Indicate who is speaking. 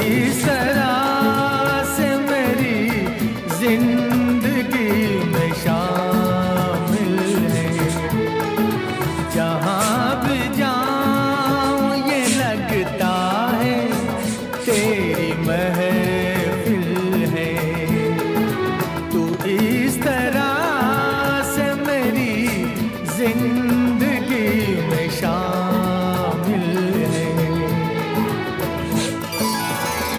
Speaker 1: इस तरह से मेरी जिंदगी में शामिल है। जहाँ भी जाऊँ ये लगता है तेरी महफिल है। तू इस तरह से मेरी जिंदगी